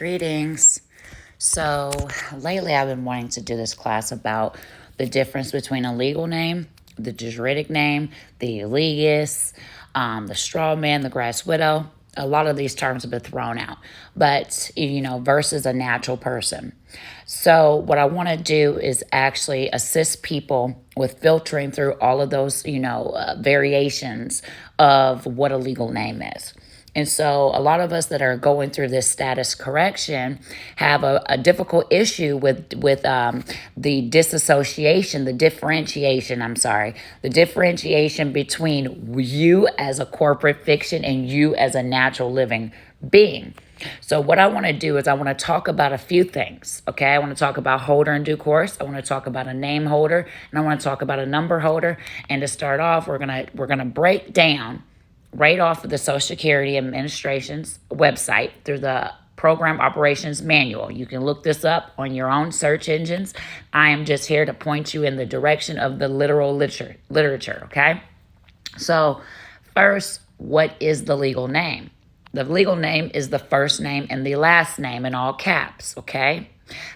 Greetings. So, lately I've been wanting to do this class about the difference between a legal name, the juridic name, the elegus, the straw man, the grass widow. A lot of these terms have been thrown out, but versus a natural person. So, what I want to do is actually assist people with filtering through all of those, variations of what a legal name is. And so a lot of us that are going through this status correction have a difficult issue with the disassociation, the differentiation between you as a corporate fiction and you as a natural living being. So what I want to do is I want to talk about a few things, okay? I want to talk about holder in due course. I want to talk about a name holder, and I want to talk about a number holder. And to start off, we're gonna break down right off of the Social Security Administration's website through the Program Operations Manual. You can look this up on your own search engines. I am just here to point you in the direction of the literal literature, okay? So first, what is the legal name? The legal name is the first name and the last name in all caps, okay?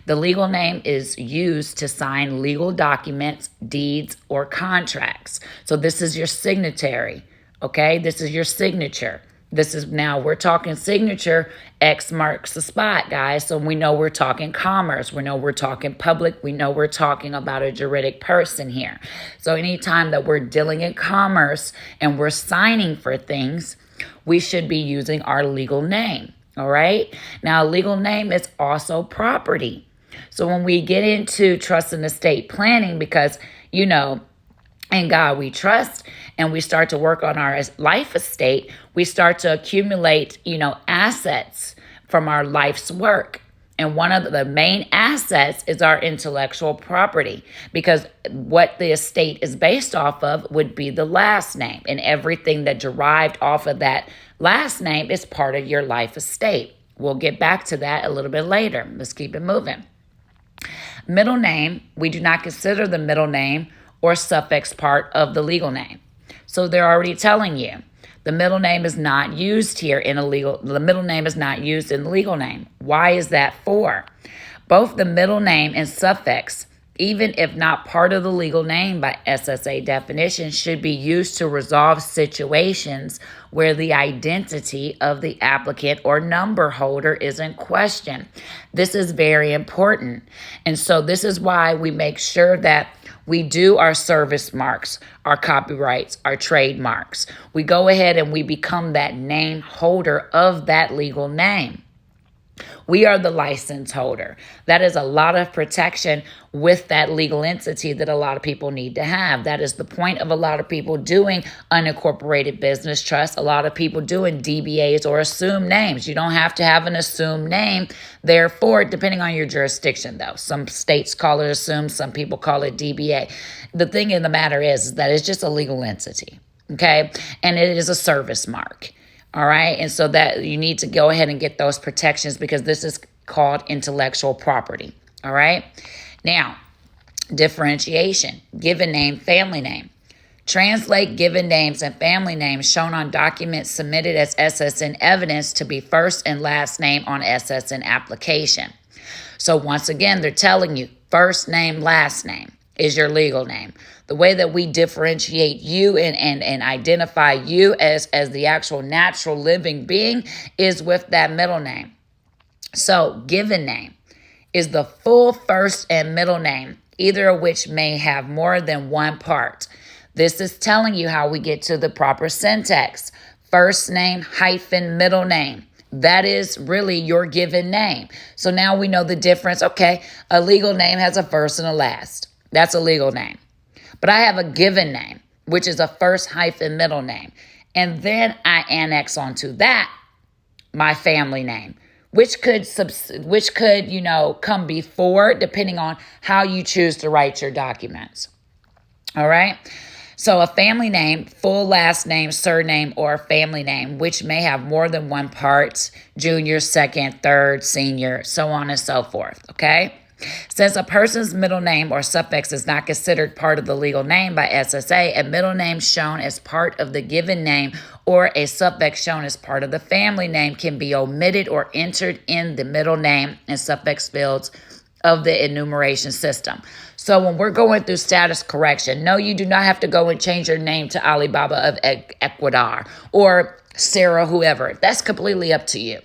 The legal name is used to sign legal documents, deeds, or contracts. So this is your signatory. Okay, this is your signature. We're talking signature. X marks the spot, guys. So we know we're talking commerce. We know we're talking public. We know we're talking about a juridic person here. So anytime that we're dealing in commerce and we're signing for things, we should be using our legal name. All right. Now, a legal name is also property. So when we get into trust and estate planning, because, in God we trust, and we start to work on our life estate, we start to accumulate, assets from our life's work. And one of the main assets is our intellectual property, because what the estate is based off of would be the last name, and everything that derived off of that last name is part of your life estate. We'll get back to that a little bit later. Let's keep it moving. Middle name, we do not consider the middle name or suffix part of the legal name. So they're already telling you the middle name is not used here the middle name is not used in the legal name. Why is that for? Both the middle name and suffix, even if not part of the legal name by SSA definition, should be used to resolve situations where the identity of the applicant or number holder is in question. This is very important. And so this is why we make sure that we do our service marks, our copyrights, our trademarks. We go ahead and we become that name holder of that legal name. We are the license holder. That is a lot of protection with that legal entity that a lot of people need to have. That is the point of a lot of people doing unincorporated business trusts, a lot of people doing DBAs or assumed names. You don't have to have an assumed name. Therefore, depending on your jurisdiction, though, some states call it assumed, some people call it DBA. The thing in the matter is that it's just a legal entity, okay? And it is a service mark. All right. And so that you need to go ahead and get those protections, because this is called intellectual property. All right. Now, differentiation, given name, family name. Translate given names and family names shown on documents submitted as SSN evidence to be first and last name on SSN application. So once again, they're telling you first name, last name is your legal name. The way that we differentiate you and identify you as the actual natural living being is with that middle name. So given name is the full first and middle name, either of which may have more than one part. This is telling you how we get to the proper syntax. First name hyphen middle name. That is really your given name. So now we know the difference. Okay, a legal name has a first and a last. That's a legal name. But I have a given name, which is a first hyphen middle name. And then I annex onto that my family name, which could come before, depending on how you choose to write your documents. All right. So a family name, full last name, surname, or family name, which may have more than one part, junior, second, third, senior, so on and so forth. Okay. Since a person's middle name or suffix is not considered part of the legal name by SSA, a middle name shown as part of the given name or a suffix shown as part of the family name can be omitted or entered in the middle name and suffix fields of the enumeration system. So when we're going through status correction, no, you do not have to go and change your name to Alibaba of Ecuador or Sarah whoever. That's completely up to you.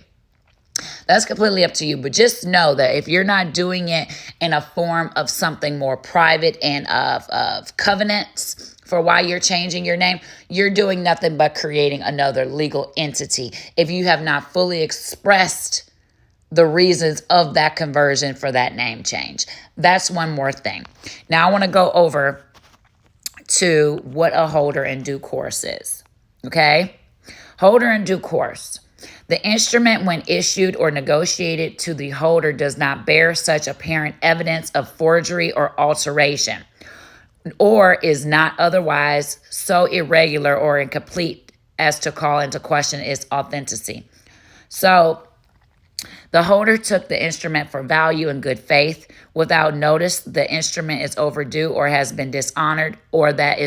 That's completely up to you. But just know that if you're not doing it in a form of something more private and of covenants for why you're changing your name, you're doing nothing but creating another legal entity if you have not fully expressed the reasons of that conversion for that name change. That's one more thing. Now I want to go over to what a holder in due course is. Okay? Holder in due course. The instrument, when issued or negotiated to the holder, does not bear such apparent evidence of forgery or alteration, or is not otherwise so irregular or incomplete as to call into question its authenticity. So, the holder took the instrument for value in good faith. Without notice, the instrument is overdue or has been dishonored, or that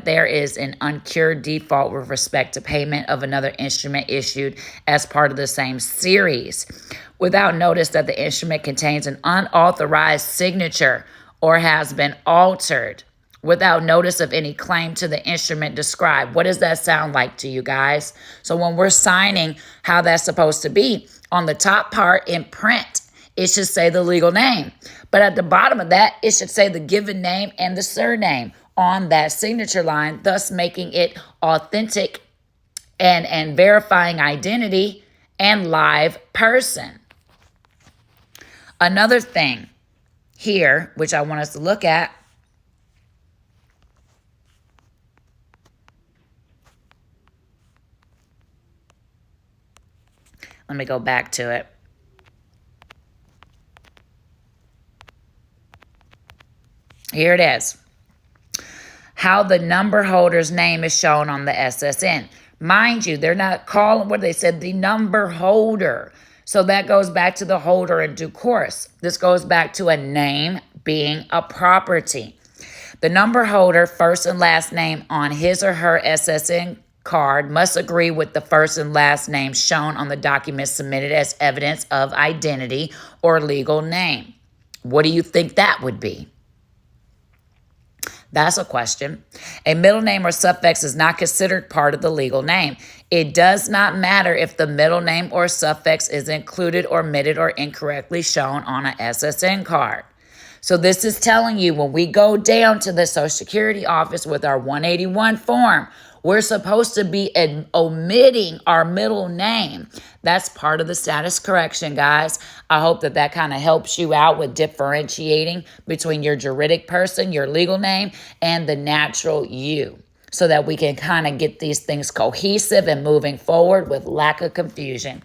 there is an uncured default with respect to payment of another instrument issued as part of the same series. Without notice that the instrument contains an unauthorized signature or has been altered. Without notice of any claim to the instrument described. What does that sound like to you guys? So when we're signing how that's supposed to be, on the top part in print, it should say the legal name. But at the bottom of that, it should say the given name and the surname on that signature line, thus making it authentic and verifying identity and live person. Another thing here, which I want us to look at, let me go back to it. Here it is. How the number holder's name is shown on the SSN. Mind you, they're not calling what they said, the number holder. So that goes back to the holder in due course. This goes back to a name being a property. The number holder, first and last name on his or her SSN card must agree with the first and last name shown on the document submitted as evidence of identity or legal name. What do you think that would be? That's a question. A middle name or suffix is not considered part of the legal name. It does not matter if the middle name or suffix is included or omitted or incorrectly shown on an SSN card. So this is telling you when we go down to the Social Security office with our 181 form, we're supposed to be omitting our middle name. That's part of the status correction, guys. I hope that kind of helps you out with differentiating between your juridic person, your legal name, and the natural you, so that we can kind of get these things cohesive and moving forward with lack of confusion.